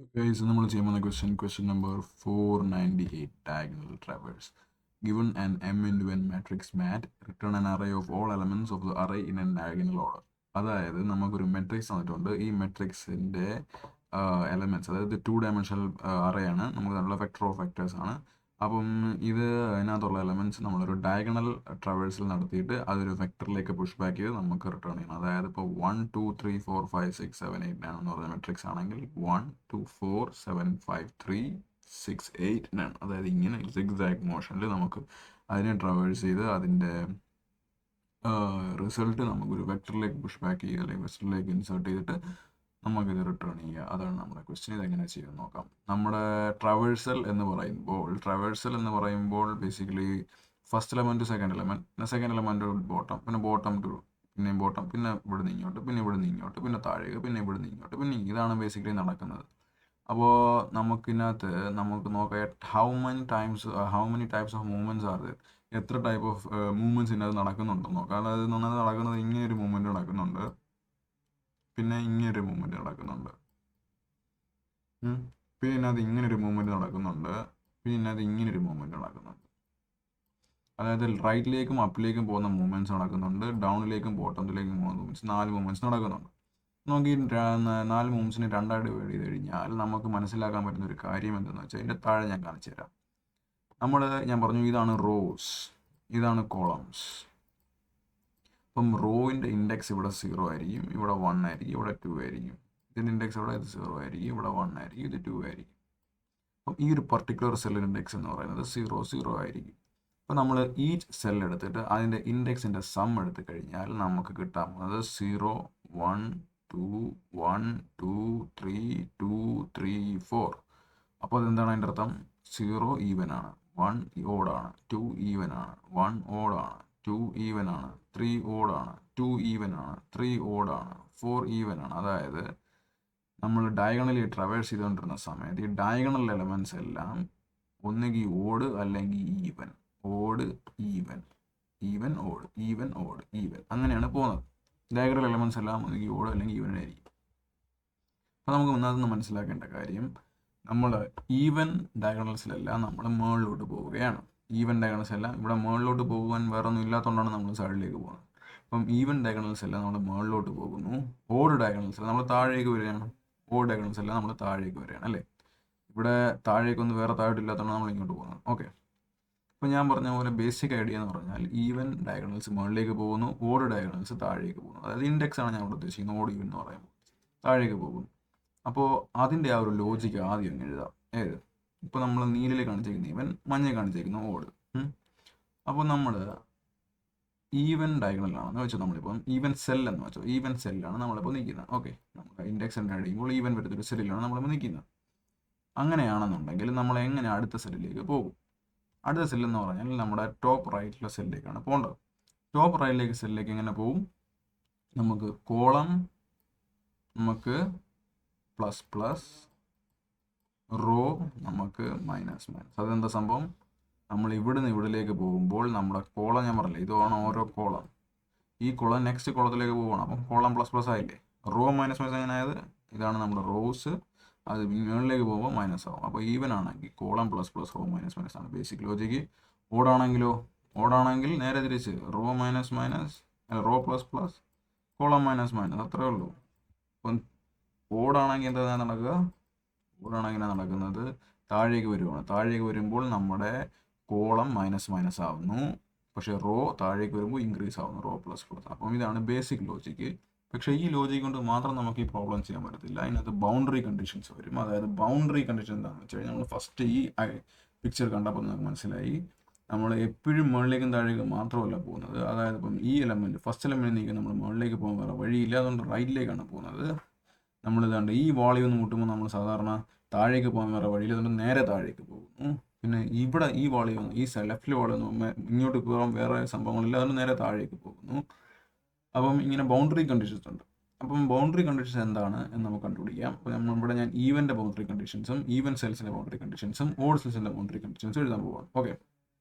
Okay, so നമ്മൾ ചെയ്യാൻ പോകുന്ന question number 498, diagonal traverse. Given an m into n matrix mat, return an array of all elements of the array in a diagonal order. അതായത് നമുക്കൊരു matrix തന്നിട്ടുണ്ട്. ഈ മെട്രിക്സിൻ്റെ elements, അതായത് 2 dimensional array ആണ്, നമുക്ക് നല്ല വെക്ടർ ഓഫ് വെക്ടേഴ്സ് ആണ്. അപ്പം ഇത് അതിനകത്തുള്ള എലമെൻറ്റ്സ് നമ്മളൊരു ഡയഗണൽ ട്രാവേഴ്സൽ നടത്തിയിട്ട് അതൊരു വെക്ടറിലേക്ക് പുഷ് ബാക്ക് ചെയ്ത് നമുക്ക് റിട്ടേൺ ചെയ്യണം. അതായത് ഇപ്പോൾ 1 2 3 4 5 6 7 8 9 എന്ന് പറഞ്ഞ മെട്രിക്സ് ആണെങ്കിൽ 1 2 4 7 5 3 6 8 9, അതായത് ഇങ്ങനെ സിഗ്സാഗ് മോഷനിൽ നമുക്ക് അതിനെ ട്രാവേഴ്സ് ചെയ്ത് അതിൻ്റെ റിസൾട്ട് നമുക്കൊരു വെക്ടറിലേക്ക് പുഷ് ബാക്ക് ചെയ്യുക അല്ലെങ്കിൽ വെക്ടറിലേക്ക് ഇൻസേർട്ട് ചെയ്തിട്ട് നമുക്കിത് റിട്ടേൺ ചെയ്യുക. അതാണ് നമ്മുടെ ക്വസ്റ്റ്യൻ. ഇതെങ്ങനെ ചെയ്യുമെന്ന് നോക്കാം. നമ്മുടെ ട്രാവേഴ്സൽ എന്ന് പറയുമ്പോൾ basically first element second element, പിന്നെ സെക്കൻഡ് എലമെൻറ്റ് ബോട്ടം, പിന്നെ ബോട്ടം ടു, പിന്നെയും ബോട്ടം, പിന്നെ ഇവിടുന്ന് ഇങ്ങോട്ട്, പിന്നെ ഇവിടുന്ന് ഇങ്ങോട്ട്, പിന്നെ താഴേക്ക്, പിന്നെ ഇവിടുന്ന് ഇങ്ങോട്ട്, പിന്നെ ഇതാണ് ബേസിക്കലി നടക്കുന്നത്. അപ്പോൾ നമുക്കിനകത്ത് നമുക്ക് നോക്കാം how many types of movements are there, എത്ര ടൈപ്പ് ഓഫ് മൂവ്മെൻറ്റ്സ് ഇതിനകത്ത് നടക്കുന്നുണ്ടെന്ന് നോക്കാം. അതായത് നന്നായി നടക്കുന്നത് ഇങ്ങനെയൊരു മൂവ്മെൻറ്റ് നടക്കുന്നുണ്ട്, പിന്നെ ഇങ്ങനൊരു മൂവ്മെൻറ്റ് നടക്കുന്നുണ്ട്, പിന്നെ ഇതിനകത്ത് ഇങ്ങനൊരു മൂവ്മെൻറ്റ് നടക്കുന്നുണ്ട്, പിന്നെ ഇതിനകത്ത് ഇങ്ങനൊരു മൂവ്മെൻറ്റ് നടക്കുന്നുണ്ട്. അതായത് റൈറ്റിലേക്കും അപ്പിലേക്കും പോകുന്ന മൂവ്മെൻറ്റ്സ് നടക്കുന്നുണ്ട്, ഡൗണിലേക്കും ബോട്ടത്തിലേക്കും പോകുന്ന മൂവ്മെൻറ്റ്സ്, 4 മൂവ്മെൻറ്റ്സ് നടക്കുന്നുണ്ട്. നമുക്ക് ഈ 4 മൂവ്മെൻറ്റ്സിനെ രണ്ടായിട്ട് ഡിവൈഡ് ചെയ്ത് കഴിഞ്ഞാൽ നമുക്ക് മനസ്സിലാക്കാൻ പറ്റുന്ന ഒരു കാര്യം എന്തെന്ന് വെച്ചാൽ ഇതിൻ്റെ താഴെ ഞാൻ കാണിച്ചു തരാം. ഞാൻ പറഞ്ഞു ഇതാണ് റോസ്, ഇതാണ് കോളംസ്. അപ്പം റോയിൻ്റെ ഇൻഡെക്സ് ഇവിടെ 0 ആയിരിക്കും, ഇവിടെ 1 ആയിരിക്കും, ഇവിടെ 2 ആയിരിക്കും. ഇതിൻ്റെ ഇൻഡെക്സ് ഇവിടെ 0 ആയിരിക്കും, ഇവിടെ 1 ആയിരിക്കും, ഇത് 2 ആയിരിക്കും. അപ്പം ഈ ഒരു പർട്ടിക്കുലർ സെല്ലിൻ്റെ ഇൻഡെക്സ് എന്ന് പറയുന്നത് 0 0 ആയിരിക്കും. അപ്പോൾ നമ്മൾ ഈ സെൽ എടുത്തിട്ട് അതിൻ്റെ ഇൻഡെക്സിൻ്റെ സം എടുത്തു കഴിഞ്ഞാൽ നമുക്ക് കിട്ടാൻ പോകുന്നത് 0 1 2 1 2 3 2 3 4. അപ്പോൾ അതെന്താണ് അതിൻ്റെ അർത്ഥം? 0 ഈവൻ ആണ്, 1 ഓഡാണ്, 2 ഈവൻ ആണ്, 1 ഓഡാണ്, 2 ഈവൻ ആണ്, 3 ഓഡാണ്, 2 ഈവൻ ആണ്, 3 ഓഡാണ്, 4 ഈവൻ ആണ്. അതായത് നമ്മൾ ഡയഗണലി ട്രാവേഴ്സ് ചെയ്തുകൊണ്ടിരുന്ന സമയത്ത് ഈ ഡയഗണൽ എലമെൻറ്റ്സ് എല്ലാം ഒന്നുകിൽ ഓഡ് അല്ലെങ്കിൽ even, odd even, even odd, even odd, even, അങ്ങനെയാണ് പോകുന്നത്. ഡയഗണൽ എലമെൻറ്റ്സ് എല്ലാം ഒന്നുകിൽ ഓഡ് അല്ലെങ്കിൽ ഈവൻ ആയിരിക്കും. അപ്പോൾ നമുക്ക് ഒന്നാമത് മനസ്സിലാക്കേണ്ട കാര്യം, നമ്മൾ ഈവൻ ഡയഗണൽസിലെല്ലാം നമ്മൾ മുകളിലോട്ട് പോവുകയാണ്. ഈവൻ ഡയഗണൽസ് എല്ലാം ഇവിടെ മുകളിലോട്ട് പോകുവാൻ വേറെ ഒന്നും ഇല്ലാത്തതുകൊണ്ടാണ് നമ്മൾ സൈഡിലേക്ക് പോകുന്നത്. അപ്പം ഈവൻ ഡയഗണൽസ് എല്ലാം നമ്മൾ മുകളിലോട്ട് പോകുന്നു, ഓഡ് ഡയഗണൽസ് എല്ലാം നമ്മൾ താഴേക്ക് വരികയാണ്. ഓഡ് ഡയഗണൽസ് എല്ലാം നമ്മൾ താഴേക്ക് വരികയാണ്, അല്ലേ? ഇവിടെ താഴേക്കൊന്നും വേറെ താഴോട്ടില്ലാത്തതുകൊണ്ട് നമ്മൾ ഇങ്ങോട്ട് പോകുന്നത്. ഓക്കെ, അപ്പോൾ ഞാൻ പറഞ്ഞ പോലെ ബേസിക് ഐഡിയ എന്ന് പറഞ്ഞാൽ ഈവൻ ഡയഗണൽസ് മുകളിലേക്ക് പോകുന്നു, ഓഡ് ഡയഗണൽസ് താഴേക്ക് പോകുന്നു. അതായത് ഇൻഡെക്സ് ആണ് ഞാൻ ഇവിടെ ഉദ്ദേശിക്കുന്നത്, ഓഡ് ഈവൻ എന്ന് പറയുമ്പോൾ താഴേക്ക് പോകുന്നു. അപ്പോൾ അതിൻ്റെ ആ ഒരു ലോജിക്ക് ആദ്യം അങ്ങ് എഴുതാം. ഏത്? ഇപ്പോൾ നമ്മൾ നീലിൽ കാണിച്ചിരിക്കുന്ന ഈവൻ, മഞ്ഞ കാണിച്ചിരിക്കുന്ന ഓഡ്. അപ്പോൾ നമ്മൾ ഈവൻ ഡയഗണലാണെന്ന് വെച്ചാൽ നമ്മളിപ്പം ഈവൻ സെൽ എന്ന് വെച്ചോ, ഈവൻ സെല്ലാണ് നമ്മളിപ്പോൾ നിൽക്കുന്നത്. ഓക്കെ, നമുക്ക് ഇൻഡെക്സ് എന്ന് കഴിയുമ്പോൾ ഈവൻ വരുന്നൊരു സെല്ലിലാണ് നമ്മളിപ്പോൾ നിൽക്കുന്നത്. അങ്ങനെയാണെന്നുണ്ടെങ്കിൽ നമ്മൾ എങ്ങനെ അടുത്ത സെല്ലിലേക്ക് പോകും? അടുത്ത സെല്ലെന്ന് പറഞ്ഞാൽ നമ്മുടെ ടോപ്പ് റൈറ്റിലെ സെല്ലിലേക്കാണ് പോകേണ്ടത്. ടോപ്പ് റൈറ്റിലേക്ക് സെല്ലിലേക്ക് എങ്ങനെ പോകും? നമുക്ക് കോളം, നമുക്ക് പ്ലസ് പ്ലസ്, റോ നമുക്ക് മൈനസ് മൈനസ്. അതെന്താ സംഭവം? നമ്മൾ ഇവിടുന്ന് ഇവിടിലേക്ക് പോകുമ്പോൾ നമ്മുടെ കോളം, ഞാൻ പറഞ്ഞില്ലേ, ഇതാണ് ഓരോ കോളം. ഈ കോളം നെക്സ്റ്റ് കോളത്തിലേക്ക് പോകണം. അപ്പം കോളം പ്ലസ് പ്ലസ് ആയില്ലേ? റോ മൈനസ് മൈനസ് എങ്ങനെ ആയത്? ഇതാണ് നമ്മുടെ റോസ്, അത് മുകളിലേക്ക് പോകുമ്പോൾ മൈനസ് ആവും. അപ്പോൾ ഈവൻ ആണെങ്കിൽ column plus plus, row minus minus ആണ് ബേസിക് ലോജിക്ക്. ഓടാണെങ്കിലോ? ഓടാണെങ്കിൽ നേരെ തിരിച്ച് row minus minus, row plus plus, column minus minus, അത്രേ ഉള്ളൂ. അപ്പം ഓടാണെങ്കിൽ എന്താ നടക്കുക? ഓടാണെങ്കിൽ നടക്കുന്നത് താഴേക്ക് വരുവാണ്. താഴേക്ക് വരുമ്പോൾ നമ്മുടെ കോളം മൈനസ് മൈനസ് ആവുന്നു, പക്ഷേ റോ താഴേക്ക് വരുമ്പോൾ ഇൻക്രീസ് ആവുന്നു, റോ പ്ലസ് പ്ലസ്. അപ്പം ഇതാണ് ബേസിക് ലോജിക്ക്. പക്ഷേ ഈ ലോജിക് കൊണ്ട് മാത്രം നമുക്ക് ഈ പ്രോബ്ലം ചെയ്യാൻ പറ്റത്തില്ല. അതിനകത്ത് ബൗണ്ടറി കണ്ടീഷൻസ് വരും. അതായത് ബൗണ്ടറി കണ്ടീഷൻ എന്താണെന്ന് വെച്ച് കഴിഞ്ഞാൽ നമ്മൾ ഫസ്റ്റ് ഈ പിക്ചർ കണ്ടപ്പോൾ നമുക്ക് മനസ്സിലായി നമ്മൾ എപ്പോഴും മുകളിലേക്കും താഴേക്കും മാത്രമല്ല പോകുന്നത്. അതായത് ഇപ്പം ഈ എലമെൻറ്റ്, ഫസ്റ്റ് എലമെൻറ്റ് നീക്കി നമ്മൾ മുകളിലേക്ക് പോകാൻ വേറെ വഴിയില്ല, അതുകൊണ്ട് റൈറ്റിലേക്കാണ് പോകുന്നത്. നമ്മളിതാണ്ട് ഈ വാളി ഒന്ന് മുട്ടുമ്പോൾ നമ്മൾ സാധാരണ താഴേക്ക് പോകാൻ വേറെ വഴിയില്ല, അതുകൊണ്ട് നേരെ താഴേക്ക് പോകുന്നു. പിന്നെ ഇവിടെ ഈ വാളി ഒന്ന്, ഈ ലെഫ്റ്റിലെ വാളി ഒന്ന് ഇങ്ങോട്ട് പോകാൻ വേറെ സംഭവങ്ങളില്ല, അതുകൊണ്ട് നേരെ താഴേക്ക് പോകുന്നു. അപ്പം ഇങ്ങനെ ബൗണ്ടറി കണ്ടീഷൻസ് ഉണ്ട്. അപ്പം ബൗണ്ടറി കണ്ടീഷൻസ് എന്താണ് എന്ന് നമുക്ക് കണ്ടുപിടിക്കാം. അപ്പോൾ ഇവിടെ ഞാൻ ഈവൻ്റെ ബൗണ്ടറി കണ്ടീഷൻസും ഈവൻ സെൽസിൻ്റെ ബൗണ്ടറി കണ്ടീഷൻസും ഓഡ് സെൽസിൻ്റെ ബൗണ്ടറി കണ്ടീഷൻസും എഴുതാൻ പോവാണ്. ഓക്കെ,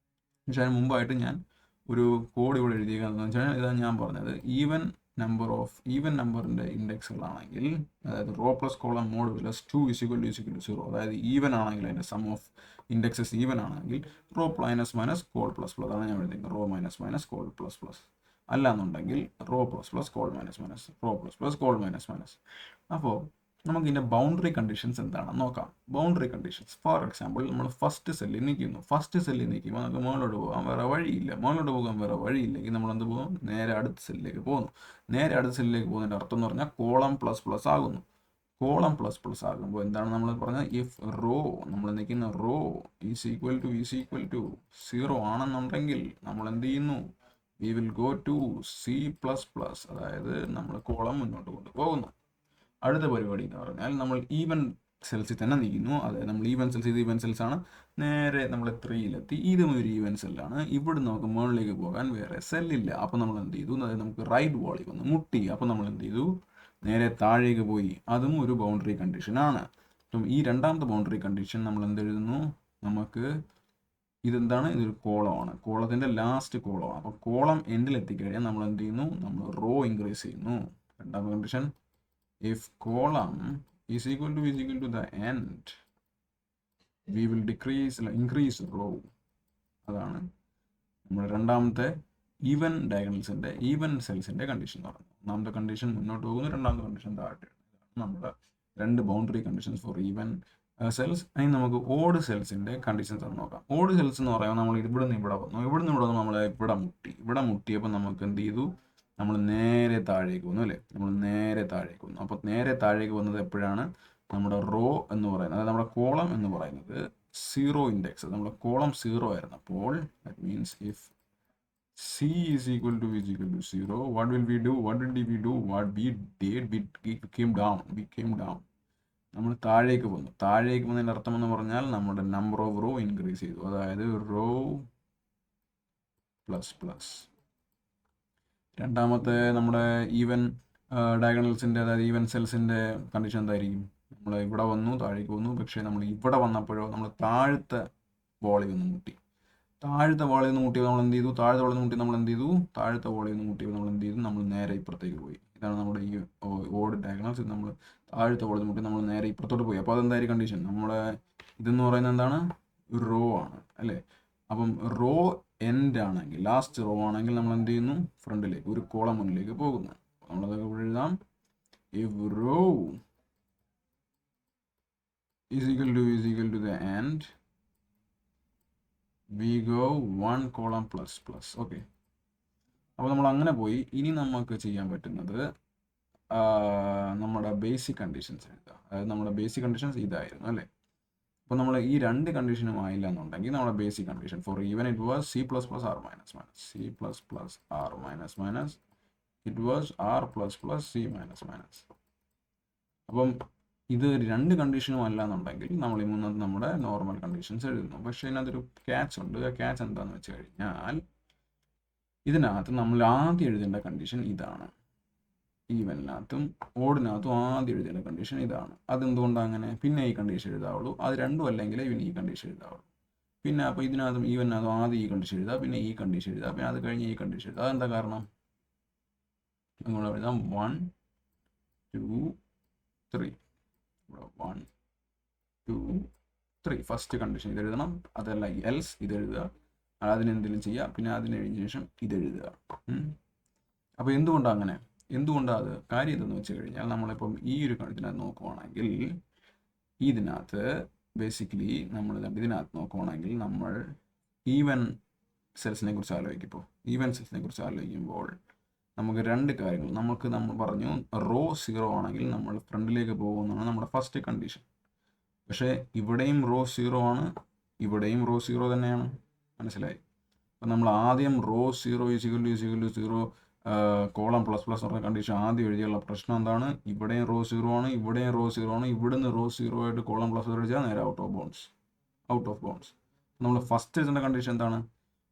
പക്ഷേ അതിന് മുമ്പായിട്ട് ഞാൻ ഒരു കോഡ് ഇവിടെ എഴുതിയേക്കാന്ന് വെച്ചാൽ ഇതാണ് ഞാൻ പറഞ്ഞത്. ഈവൻ നമ്പർ ഓഫ് ഈവൻ നമ്പറിൻ്റെ ഇൻഡെക്സുകളാണെങ്കിൽ, അതായത് റോ പ്ലസ് കോളം മോഡുലസ് 2 = 0, അതായത് ഈവൻ ആണെങ്കിൽ അതിൻ്റെ സം ഓഫ് ഇൻഡെക്സസ് ഈവൻ ആണെങ്കിൽ row minus minus col plus plus, അതാണ് ഞാൻ എഴുതിക്കുന്നത്, row minus minus col plus plus. അല്ലാന്നുണ്ടെങ്കിൽ row plus plus col minus minus, row plus plus col minus minus. അപ്പോൾ നമുക്ക് ഇതിൻ്റെ ബൗണ്ടറി കണ്ടീഷൻസ് എന്താണെന്ന് നോക്കാം. ബൗണ്ടറി കണ്ടീഷൻസ്, ഫോർ എക്സാമ്പിൾ നമ്മൾ ഫസ്റ്റ് സെല്ലിൽ നിൽക്കുന്നു. ഫസ്റ്റ് സെല്ലിൽ നിൽക്കുമ്പോൾ നമുക്ക് മുകളിലോട്ട് പോകാൻ വേറെ വഴിയില്ല. മുകളിലോട്ട് പോകാൻ വേറെ വഴിയില്ലെങ്കിൽ നമ്മൾ എന്ത് പോകും? നേരെ അടുത്ത സെല്ലിലേക്ക് പോകുന്നു. നേരെ അടുത്ത സെല്ലിലേക്ക് പോകുന്നതിൻ്റെ അർത്ഥം എന്ന് പറഞ്ഞാൽ കോളം പ്ലസ് പ്ലസ് ആകുന്നു. കോളം പ്ലസ് പ്ലസ് ആകുമ്പോൾ എന്താണ് നമ്മൾ പറഞ്ഞത്? ഇഫ് റോ, നമ്മൾ നിൽക്കുന്ന റോ ഈസ് ഈക്വൽ ടു 0 ആണെന്നുണ്ടെങ്കിൽ നമ്മൾ എന്ത് ചെയ്യുന്നു? We will go to C++, അതായത് നമ്മൾ കോളം മുന്നോട്ട് കൊണ്ടുപോകുന്നു. അടുത്ത പരിപാടി എന്ന് പറഞ്ഞാൽ നമ്മൾ ഈവൻ സെൽസിൽ തന്നെ നിൽക്കുന്നു. അതായത് നമ്മൾ ഈവൻ സെൽസ്, ഇത് ഈവൻ സെൽസ് ആണ്. നേരെ നമ്മൾ 3-ലെത്തി. ഇതും ഒരു ഈവൻ സെല്ലാണ്. ഇവിടെ നമുക്ക് മുകളിലേക്ക് പോകാൻ വേറെ സെല്ലില്ല. അപ്പോൾ നമ്മൾ എന്ത് ചെയ്തു? അതായത് നമുക്ക് റൈറ്റ് വോളിൽ വന്ന് മുട്ടി. അപ്പോൾ നമ്മൾ എന്ത് ചെയ്തു? നേരെ താഴേക്ക് പോയി. അതും ഒരു ബൗണ്ടറി കണ്ടീഷനാണ്. അപ്പം ഈ രണ്ടാമത്തെ ബൗണ്ടറി കണ്ടീഷൻ നമ്മൾ എന്തെഴുതുന്നു? നമുക്ക് ഇതെന്താണ്? ഇതൊരു കോളമാണ്. കോളത്തിൻ്റെ ലാസ്റ്റ് കോളമാണ്. അപ്പോൾ കോളം എൻഡിൽ എത്തിക്കഴിഞ്ഞാൽ നമ്മൾ എന്ത് ചെയ്യുന്നു? നമ്മൾ റോ ഇൻക്രീസ് ചെയ്യുന്നു. രണ്ടാമത്തെ condition, if column is equal to the end, we will increase row. അതാണ് നമ്മുടെ രണ്ടാമത്തെ ഈവൻ ഡയഗണൽസിൻ്റെ, ഈവൻ സെൽസിൻ്റെ കണ്ടീഷൻ എന്ന് പറയുന്നത്. ഒന്നാമത്തെ കണ്ടീഷൻ മുന്നോട്ട് പോകുന്നു, രണ്ടാമത്തെ കണ്ടീഷൻ താഴെ. നമ്മുടെ രണ്ട് boundary conditions four even cells. അതിന് നമുക്ക് ഓഡ് സെൽസിൻ്റെ കണ്ടീഷൻസ് ഒന്ന് നോക്കാം. ഓഡ് സെൽസ് എന്ന് പറയുമ്പോൾ നമ്മൾ ഇവിടെ നിന്ന് ഇവിടെ വന്നു, ഇവിടെ നിന്ന് ഇവിടെ വന്നു, നമ്മൾ ഇവിടെ മുട്ടിയപ്പോൾ നമുക്ക് എന്ത് ചെയ്തു? നമ്മൾ നേരെ താഴേക്ക് വന്നു, അല്ലേ? നമ്മൾ നേരെ താഴേക്ക് വന്നു. അപ്പോൾ നേരെ താഴേക്ക് വന്നത് എപ്പോഴാണ്? നമ്മുടെ റോ എന്ന് പറയുന്നത്, അതായത് നമ്മുടെ കോളം എന്ന് പറയുന്നത് 0 ഇൻഡെക്സ്, നമ്മുടെ കോളം 0 ആയിരുന്നു. അപ്പോൾ that means if C is equal to 0, what will we do? What did we do? What we did, we came down. നമ്മൾ താഴേക്ക് വന്നു. താഴേക്ക് വന്നതിൻ്റെ അർത്ഥം എന്ന് പറഞ്ഞാൽ നമ്മുടെ നമ്പർ ഓഫ് റോ ഇൻക്രീസ് ചെയ്തു. അതായത് റോ പ്ലസ് പ്ലസ്. രണ്ടാമത്തെ നമ്മുടെ ഈവൻ ഡയഗണൽസിൻ്റെ, അതായത് ഈവൻ സെൽസിൻ്റെ കണ്ടീഷൻ എന്തായിരിക്കും? നമ്മൾ ഇവിടെ വന്നു, താഴേക്ക് വന്നു. പക്ഷേ നമ്മൾ ഇവിടെ വന്നപ്പോഴോ നമ്മൾ താഴത്തെ വോളിൽ നിന്ന് മുട്ടി. താഴത്തെ വോളിൽ നിന്ന് മുട്ടിയപ്പോൾ നമ്മൾ എന്ത് ചെയ്തു? താഴത്തെ വോളിൽ നിന്ന് മുട്ടി നമ്മൾ എന്ത് ചെയ്തു? താഴത്തെ വോളിൽ നിന്ന് മുട്ടിയപ്പോൾ നമ്മൾ എന്ത് ചെയ്തു? നമ്മൾ നേരെ ഇപ്പുറത്തേക്ക് പോയി. ഇതാണ് നമ്മുടെ ഈ ഓഡ് ഡയഗണൽസ്. നമ്മൾ താഴത്തെ വോളിൽ നിന്ന് മുട്ടി നമ്മൾ നേരെ ഇപ്പുറത്തോട്ട് പോയി. അപ്പോൾ അതെന്തായിരിക്കും കണ്ടീഷൻ? നമ്മുടെ ഇതെന്ന് പറയുന്നത് എന്താണ്? ഒരു റോ ആണ്, അല്ലേ? അപ്പം റോ എൻഡ് ആണെങ്കിൽ, ലാസ്റ്റ് റോ ആണെങ്കിൽ നമ്മൾ എന്ത് ചെയ്യുന്നു? ഫ്രണ്ടിലേക്ക്, ഒരു കോളം മുന്നിലേക്ക് പോകുന്നു. നമ്മളതൊക്കെ ഇവിടെ എഴുതാം. If row is equal to the end, we go 1 column plus plus. Okay, അപ്പോൾ നമ്മൾ അങ്ങനെ പോയി. ഇനി നമുക്ക് ചെയ്യാൻ പറ്റുന്നത് നമ്മുടെ ബേസിക് കണ്ടീഷൻസ് എഴുതുക. അതായത് നമ്മുടെ ബേസിക് കണ്ടീഷൻസ് ഇതായിരുന്നു, അല്ലേ? അപ്പോൾ നമ്മൾ ഈ രണ്ട് കണ്ടീഷനും ആയില്ല എന്നുണ്ടെങ്കിൽ നമ്മുടെ basic condition for even it was C++ R minus minus, C++ R minus minus, it was R plus plus C minus minus. അപ്പം ഇത് രണ്ട് കണ്ടീഷനും അല്ല എന്നുണ്ടെങ്കിൽ നമ്മൾ ഈ മൂന്നത് നമ്മുടെ നോർമൽ കണ്ടീഷൻസ് എഴുതുന്നു. പക്ഷേ ഇതിനകത്തൊരു ക്യാച്ച് ഉണ്ട്. ആ ക്യാച്ച് എന്താണെന്ന് വെച്ച് കഴിഞ്ഞാൽ ഇതിനകത്ത് നമ്മൾ ആദ്യം എഴുതേണ്ട കണ്ടീഷൻ ഇതാണ്. ഈവനിനകത്തും ഓഡിനകത്തും ആദ്യം എഴുതേണ്ട കണ്ടീഷൻ ഇതാണ്. അതെന്തുകൊണ്ടാണ് അങ്ങനെ? പിന്നെ ഈ കണ്ടീഷൻ എഴുതാവുള്ളൂ. അത് രണ്ടും അല്ലെങ്കിൽ ഇവൻ ഈ കണ്ടീഷൻ എഴുതാവുള്ളൂ. പിന്നെ അപ്പോൾ ഇതിനകത്തും ഈവനിനകത്തും ആദ്യം ഈ കണ്ടീഷൻ എഴുതുക, പിന്നെ ഈ കണ്ടീഷൻ എഴുതുക, പിന്നെ അത് കഴിഞ്ഞ് ഈ കണ്ടീഷൻ എഴുതുക. അതെന്താ കാരണം? നിങ്ങൾ എഴുതാം 1 2 3. 1 2 3 ഫസ്റ്റ് കണ്ടീഷൻ ഇത് എഴുതണം. അതല്ല എൽസ് ഇത് എഴുതുക. അതിനെന്തെങ്കിലും ചെയ്യുക, പിന്നെ അതിന് കഴിഞ്ഞ ശേഷം ഇതെഴുതുക. അപ്പോൾ എന്തുകൊണ്ടാണ് അങ്ങനെ? എന്തുകൊണ്ടാണ് അത്? കാര്യം എന്തെന്ന് വെച്ച് കഴിഞ്ഞാൽ നമ്മളിപ്പം ഈ ഒരു ഇതിനകത്ത് നോക്കുവാണെങ്കിൽ, ഇതിനകത്ത് ബേസിക്കലി നമ്മൾ ഇതിനകത്ത് നോക്കുവാണെങ്കിൽ നമ്മൾ ഈവൻ സെൽസിനെ കുറിച്ച് ആലോചിക്കുമ്പോൾ, ഈവൻ സെൽസിനെ കുറിച്ച് ആലോചിക്കുമ്പോൾ നമുക്ക് രണ്ട് കാര്യങ്ങൾ. നമ്മൾ പറഞ്ഞു റോ 0 ആണെങ്കിൽ നമ്മൾ ഫ്രണ്ടിലേക്ക് പോകുന്നതാണ് നമ്മുടെ ഫസ്റ്റ് കണ്ടീഷൻ. പക്ഷേ ഇവിടെയും റോ 0 ആണ്, ഇവിടെയും റോ 0 തന്നെയാണ്. മനസ്സിലായി? അപ്പം നമ്മൾ ആദ്യം റോ 0 0 കോളം പ്ലസ് പ്ലസ് പറഞ്ഞ കണ്ടീഷൻ ആദ്യം എഴുതിയുള്ള പ്രശ്നം എന്താണ്? ഇവിടെയും റോ 0 ആണ്, ഇവിടെയും റോ 0 ആണ്. ഇവിടുന്ന് റോ 0 ആയിട്ട് കോളം പ്ലസ് എഴുതിയാൽ നേരെ ഔട്ട് ഓഫ് ബൗണ്ട്സ്. നമ്മൾ ഫസ്റ്റ് എഴുതേണ്ട കണ്ടീഷൻ എന്താണ്?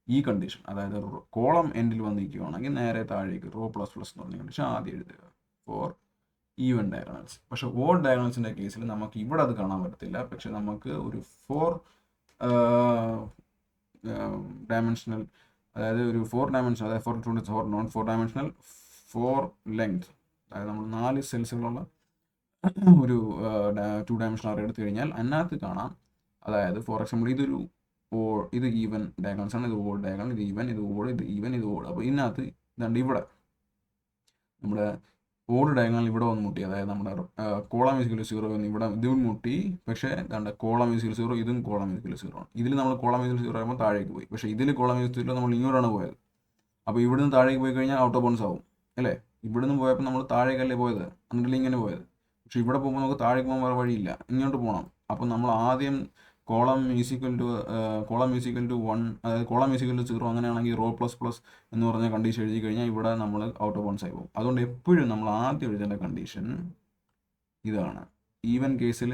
ഈ കണ്ടീഷൻ, അതായത് കോളം എൻഡിൽ വന്നിരിക്കുകയാണെങ്കിൽ നേരെ താഴേക്ക് റോ പ്ലസ് പ്ലസ് എന്ന് പറഞ്ഞ കണ്ടീഷൻ ആദ്യം എഴുതുക ഫോർ ഈവൻ ഡയഗണൽസ്. പക്ഷേ ഓഡ് ഡയഗണൽസിൻ്റെ കേസിൽ നമുക്ക് ഇവിടെ അത് കാണാൻ പറ്റത്തില്ല. പക്ഷെ നമുക്ക് ഒരു 4 ഡയമെൻഷണൽ, അതായത് ഒരു 4 ഡയമെൻഷൻ, അതായത് 4 ഡയമെൻഷണൽ ഫോർ ലെങ്ത്, അതായത് നമ്മൾ 4 സെൽസുകളുള്ള ഒരു 2 ഡയമെൻഷണൽ അറേ എടുത്തു കഴിഞ്ഞാൽ അതിനകത്ത് കാണാം, അതായത് ഫോർ എക്സാമ്പിൾ ഇത് ഈവൻ ഡയഗണൽസ് ആണ്, ഇത് ഓഡ് ഡയഗണൽ, ഇത് ഈവൻ, ഇത് ഓഡ്, ഇത് ഈവൻ, ഇത് ഓഡ്. അപ്പോൾ ഇതിനകത്ത് ഇതാണ്ട് ഇവിടെ നമ്മുടെ ഓഡ് ഡയഗണൽ ഇവിടെ വന്ന് മുട്ടി, അതായത് നമ്മുടെ കോളം ഈസിക്കൽ 0 എന്ന് ഇവിടെ ഇതും മുട്ടി. പക്ഷേ ഇതാണ്ട് കോളം ഈസിക്കൽ 0, ഇതും കോളം ഈസിക്കൽ 0 ആണ്. ഇതിൽ നമ്മൾ കോളം ഈസിക്കൽ 0 ആകുമ്പോൾ താഴേക്ക് പോയി, പക്ഷേ ഇതിൽ കോളം ഈസിക്കൽ 0 നമ്മൾ ഇങ്ങോട്ടാണ് പോയത്. അപ്പോൾ ഇവിടുന്ന് താഴേക്ക് പോയി കഴിഞ്ഞാൽ ഔട്ട് ഓഫ് ബൗണ്ട്സ് ആവും അല്ലേ. ഇവിടുന്ന് പോയപ്പോൾ നമ്മൾ താഴേക്കല്ലേ പോയത്, എന്നിട്ട് ഇങ്ങനെ പോയത്. പക്ഷെ ഇവിടെ പോകുമ്പോൾ നമുക്ക് താഴേക്ക് പോകാൻ വേറെ വഴിയില്ല, ഇങ്ങോട്ട് പോകണം. അപ്പോൾ നമ്മൾ ആദ്യം കോളം ഈസിക്കൽ ടു 1, അതായത് കോളം ഈസിക്കൽ ടു 0 അങ്ങനെയാണെങ്കിൽ റോ പ്ലസ് പ്ലസ് എന്ന് പറഞ്ഞ കണ്ടീഷൻ എഴുതി കഴിഞ്ഞാൽ ഇവിടെ നമ്മൾ ഔട്ട് ഓഫ് ബൗണ്ട്സ് ആയി പോകും. അതുകൊണ്ട് എപ്പോഴും നമ്മൾ ആദ്യം എഴുതേണ്ട കണ്ടീഷൻ ഇതാണ്. ഈവൻ കേസിൽ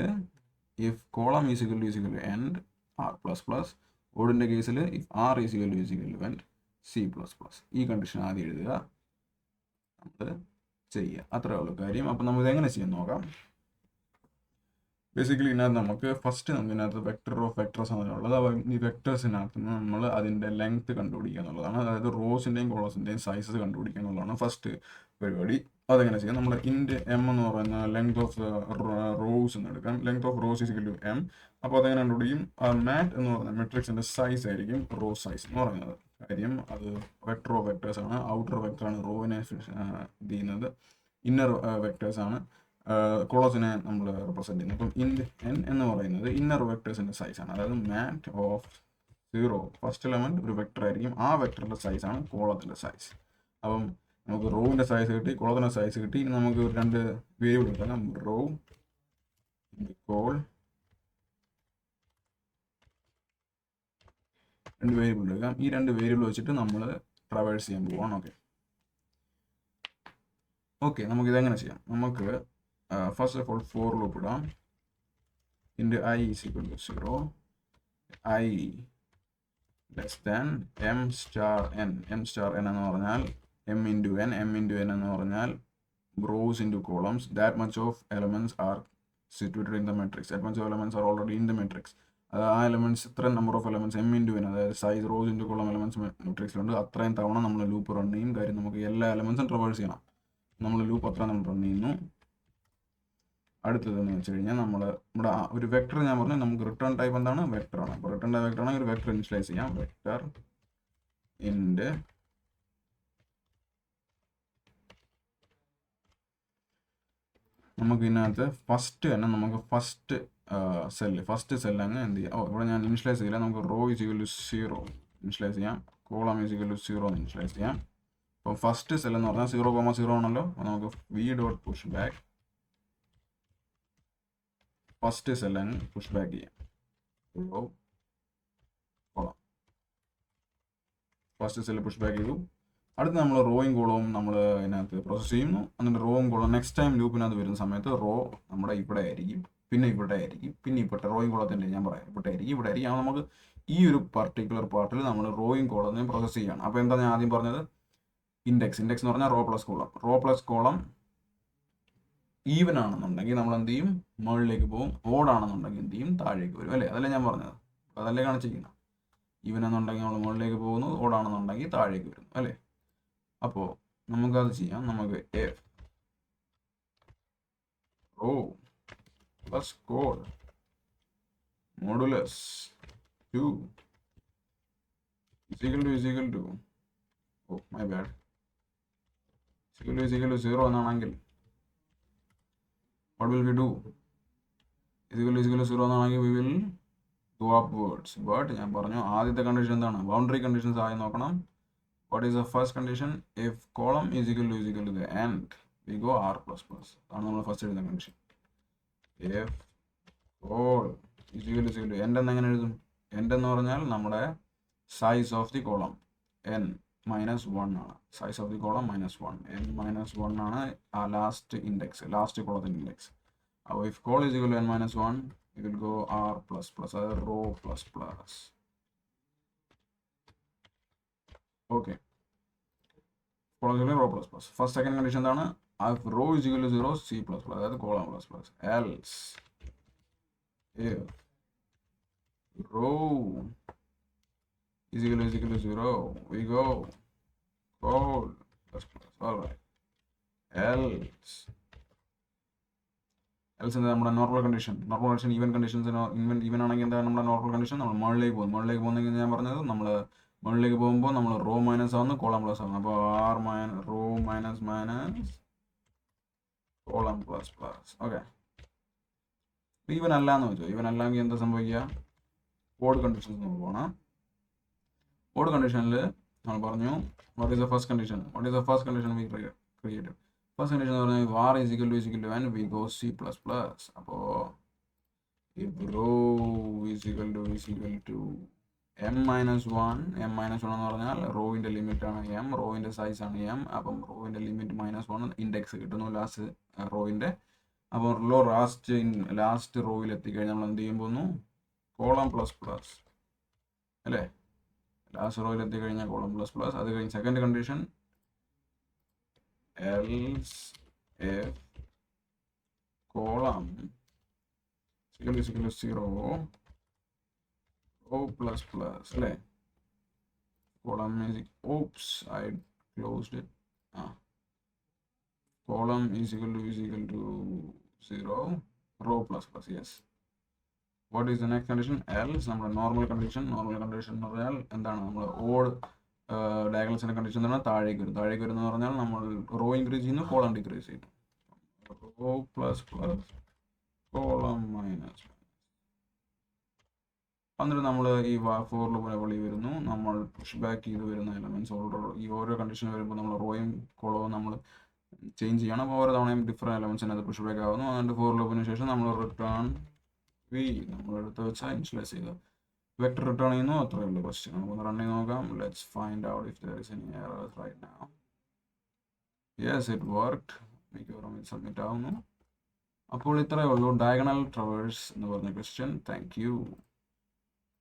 if column is equal to end r plus plus, ഓഡിൻ്റെ കേസിൽ if r is equal to end c plus plus. ഈ കണ്ടീഷൻ ആദ്യം എഴുതുക, നമ്മൾ ചെയ്യുക, അത്രേ ഉള്ളൂ കാര്യം. അപ്പം നമ്മൾ ഇതെങ്ങനെ ചെയ്യാൻ നോക്കാം. ബേസിക്കലി ഇതിനകത്ത് നമുക്ക് ഇതിനകത്ത് വെക്ടർ ഓഫ് വെക്ടേഴ്സ് ആണുള്ളത്. അപ്പോൾ ഈ വെക്ടേഴ്സിനകത്ത് നമ്മൾ അതിൻ്റെ ലെങ്ത് കണ്ടുപിടിക്കുക എന്നുള്ളതാണ്, അതായത് റോസിൻ്റെയും കോളംസിൻ്റെയും സൈസസ് കണ്ടുപിടിക്കുക എന്നുള്ളതാണ് ഫസ്റ്റ് പരിപാടി. അതെങ്ങനെ ചെയ്യാം, നമ്മൾ ഇൻറ്റ് എം എന്ന് പറയുന്ന ലെങ്ത് ഓഫ് റോസ് എന്ന് എടുക്കാം. Length of rows is equal to M. അപ്പോൾ അതെങ്ങനെ കണ്ടുപിടിക്കും, മാറ്റ് എന്ന് പറയുന്ന മെട്രിക്സിൻ്റെ സൈസ് ആയിരിക്കും റോ സൈസ് എന്ന് പറയുന്നത്. കാര്യം അത് വെക്ടർ ഓഫ് വെക്ടേഴ്സ് ആണ്. ഔട്ടർ വെക്ടറാണ് റോവിനെ ഇത് ചെയ്യുന്നത്, ഇന്നർ വെക്ടേഴ്സ് ആണ് കോളസിനെ നമ്മൾ റെപ്രസെൻറ്റ് ചെയ്യുന്നത്. അപ്പം എൻ എന്ന് പറയുന്നത് ഇന്നർ വെക്ടേഴ്സിൻ്റെ സൈസാണ്, അതായത് മാറ്റ് ഓഫ് 0 ഫസ്റ്റ് എലമെൻറ്റ് ഒരു വെക്ടർ ആയിരിക്കും, ആ വെക്ടറിൻ്റെ സൈസാണ് കോളത്തിൻ്റെ സൈസ്. അപ്പം നമുക്ക് റോവിൻ്റെ സൈസ് കിട്ടി, കോളത്തിൻ്റെ സൈസ് കിട്ടി. ഇനി നമുക്ക് 2 വേരിയബിൾ എടുക്കാം, റോ കോൾ, 2 വേരിയബിൾ എടുക്കാം. ഈ 2 വേരിയബിൾ വെച്ചിട്ട് നമ്മൾ ട്രാവേഴ്സ് ചെയ്യാൻ പോവാണ്. ഓക്കെ നമുക്കിതെങ്ങനെ ചെയ്യാം, നമുക്ക് first of all for loop ഇടാം. Int i is equal to 0, i less than m star n. M star n എന്ന് പറഞ്ഞാൽ m into n, m into n എന്ന് പറഞ്ഞാൽ rows into columns. That much of elements are situated in the matrix. That much of elements are already in the matrix. അത് ആ elements ഇത്രയും number of elements m into n, അതായത് size rows into column elements മെട്രിക്സിലുണ്ട്. അത്രയും തവണ നമ്മൾ loop run ചെയ്യും. കാര്യം നമുക്ക് എല്ലാ എലമെൻറ്റ്സും ട്രവേഴ്സ് ചെയ്യണം. നമ്മൾ ലൂപ്പ് അത്ര നമ്മൾ റൺ ചെയ്യുന്നു. അടുത്തതെന്ന് വെച്ച് കഴിഞ്ഞാൽ നമ്മൾ ഇവിടെ ഒരു വെക്ടർ ഞാൻ പറഞ്ഞു, നമുക്ക് റിട്ടേൺ ടൈപ്പ് എന്താണ്, വെക്ടറാണ്. അപ്പോൾ റിട്ടേൺ ടൈപ്പ് വെക്ടർ ആണെങ്കിൽ ഒരു വെക്ടർ ഇനിഷ്യലൈസ് ചെയ്യാം. വെക്ടർ ഇൻഡ് നമുക്ക് ഇതിനകത്ത് ഫസ്റ്റ് തന്നെ നമുക്ക് ഫസ്റ്റ് സെല്ല് അങ്ങ് എന്ത് ചെയ്യാം. ഇവിടെ ഞാൻ ഇനിഷ്യലൈസ് ചെയ്യില്ല, നമുക്ക് റോ ഈസിക്കൽ ടു 0 ഇനിഷ്യലൈസ് ചെയ്യാം, കോളം ഈസിക്കൽ ടു 0 ഇനിഷ്യലൈസ് ചെയ്യാം. അപ്പോൾ ഫസ്റ്റ് സെൽ എന്ന് പറഞ്ഞാൽ 0,0 ആണല്ലോ. അപ്പോൾ നമുക്ക് v dot push back first cell അങ്ങ് പുഷ് ബാക്ക് ചെയ്യാം. Column first cell push back ചെയ്തു. അടുത്ത് നമ്മൾ റോയും കോളവും നമ്മൾ ഇതിനകത്ത് പ്രോസസ്സ് ചെയ്യുന്നു. എന്നിട്ട് റോയും കോളം നെക്സ്റ്റ് ടൈം ലൂപ്പിനകത്ത് വരുന്ന സമയത്ത് റോ നമ്മുടെ ഇവിടെ ആയിരിക്കും, പിന്നെ ഇവിടെ ആയിരിക്കും, പിന്നെ ഇപ്പോൾ റോയും കോളത്തിൻ്റെ ഞാൻ പറയാം ഇവിടെ ആയിരിക്കും. അപ്പോൾ നമുക്ക് ഈ ഒരു പർട്ടിക്കുലർ പാർട്ടിൽ നമ്മൾ റോയും കോളത്തിനെയും പ്രോസസ്സ് ചെയ്യുകയാണ്. അപ്പോൾ എന്താ ഞാൻ ആദ്യം പറഞ്ഞത്, ഇൻഡെക്സ് എന്ന് പറഞ്ഞാൽ റോ പ്ലസ് കോളം ഈവൻ ആണെന്നുണ്ടെങ്കിൽ നമ്മൾ എന്ത് ചെയ്യും, മുകളിലേക്ക് പോകും. ഓഡ് ആണെന്നുണ്ടെങ്കിൽ എന്ത് ചെയ്യും, താഴേക്ക് വരും അല്ലേ. അതല്ലേ ഞാൻ പറഞ്ഞത്, അതല്ലേ കാണിച്ചിരിക്കുന്നത്. ഈവൻ എന്നുണ്ടെങ്കിൽ നമ്മൾ മുകളിലേക്ക് പോകുന്നു, ഓഡ് ആണെന്നുണ്ടെങ്കിൽ താഴേക്ക് വരുന്നു അല്ലേ. അപ്പോൾ നമുക്കത് ചെയ്യാം. നമുക്ക് if row plus col modulus 2 is equal to oh my bad is equal to 0 എന്നാണെങ്കിൽ what will we do? Is equal to 0 എന്നാണെങ്കിൽ we will go upwards. But ഞാൻ പറഞ്ഞു ആദ്യത്തെ കണ്ടീഷൻ എന്താണ്, ബൗണ്ടറി കണ്ടീഷൻസ് ആയി നോക്കണം. What is the first condition? If column is equal to the end, we go r plus plus. അതാണ് നമ്മൾ first എഴുതുന്ന condition. If col is equal to end എന്ന് എങ്ങനെ എഴുതും, end എന്ന് പറഞ്ഞാൽ നമ്മുടെ size of the column n minus 1 ആണ്. Size of the column -1, n minus 1 ആണ് ആ ലാസ്റ്റ് ലാസ്റ്റ് കോളത്തിൻ്റെ ഇൻഡെക്സ്. അപ്പോൾ if col is equal to n minus 1, we will go r plus plus, അതായത് row plus plus. Okay, row plus plus. First second condition എന്താണ്, row is equal to 0, c plus plus, അതായത് column plus plus. Else if row is equal to 0, we go col plus plus. All right. Else എന്താ നമ്മുടെ normal condition even കണ്ടീഷൻസിനോ even ആണെങ്കിൽ എന്താ നമ്മുടെ normal condition നമ്മൾ മുകളിലേക്ക് പോകുന്നെങ്കിൽ ഞാൻ പറഞ്ഞത് നമ്മൾ മുകളിലേക്ക് പോകുമ്പോൾ നമ്മൾ റോ മൈനസ് ആവുന്നു കോളം പ്ലസ് ആവുന്നു അപ്പോൾ row minus column plus okay. Even അല്ല എന്ന് വെച്ചോ, ഈവൻ അല്ലെങ്കിൽ എന്താ സംഭവിക്കുക, ഓഡ് കണ്ടീഷൻസ് നമ്മൾ പോകണം. ഓഡ് കണ്ടീഷനിൽ നമ്മൾ പറഞ്ഞു what is the first condition we created. First condition എന്ന് പറഞ്ഞാൽ വാർ is equal to and we go C++. അപ്പോൾ റോ ഈസിക്കൽ ടു m-1 എന്ന് പറഞ്ഞാൽ റോവിൻ്റെ ലിമിറ്റാണ് m, റോവിൻ്റെ സൈസാണ് m. അപ്പം റോവിൻ്റെ ലിമിറ്റ് -1 ഇൻഡെക്സ് കിട്ടുന്നു ലാസ്റ്റ് റോവിൻ്റെ. അപ്പോൾ ലാസ്റ്റ് റോയിൽ എത്തിക്കഴിഞ്ഞാൽ നമ്മൾ എന്ത് ചെയ്യാൻ പോകുന്നു, കോളം പ്ലസ് അല്ലേ. ലാസ്റ്റ് റോയിൽ എത്തിക്കഴിഞ്ഞാൽ കോളം പ്ലസ്. അത് കഴിഞ്ഞ് second condition else if column is equal to 0 row plus അല്ലേ. column is oops I closed it. column is equal to 0 row plus yes. what is the next condition? else നമ്മുടെ normal condition എന്ന് പറഞ്ഞാൽ എന്താണ്, നമ്മൾ odd ഡയഗണൽസിൻ്റെ condition തന്നെ താഴേക്ക് വരുന്നു പറഞ്ഞാൽ നമ്മൾ റോ ഇൻക്രീസ് ചെയ്യുന്നു, കോളം ഡിക്രീസ് ചെയ്യുന്നു. Row plus column minus. എന്നിട്ട് നമ്മൾ ഈ ഫോർ ലൂപ്പിനെ വെളി വരുന്നു, നമ്മൾ പുഷ് ബാക്ക് ചെയ്ത് വരുന്ന എലമെൻറ്റ്സ് ഈ ഓരോ കണ്ടീഷൻ വരുമ്പോൾ നമ്മൾ റോയും കോളവും നമ്മൾ ചേഞ്ച് ചെയ്യണം. അപ്പോൾ ഓരോ തവണയും ഡിഫറെൻറ്റ് എലമെൻറ്റ്സിനകത്ത് പുഷ് ബാക്ക് ആകുന്നു. എന്നിട്ട് ഫോർ ലൂപ്പിന് ശേഷം നമ്മൾ റിട്ടേൺ നമ്മളെടുത്ത് വെച്ചാൽ ഇനിഷ്യലൈസ് ചെയ്ത് വെക്ടർ റിട്ടേൺ ചെയ്യുന്നു. അത്രയേ ഉള്ളൂ ക്വസ്റ്റ്യൻ. നമുക്കൊന്ന് റൺ ചെയ്ത് നോക്കാം. Let's find out if there is any errors right now. Yes it worked. മിക്കവാറും ഇത് സബ്മിറ്റ് ആവുന്നു. അപ്പോൾ ഇത്രയേ ഉള്ളൂ ഡയഗണൽ ട്രവേഴ്സ് എന്ന് പറഞ്ഞ ക്വസ്റ്റ്യൻ. Thank you.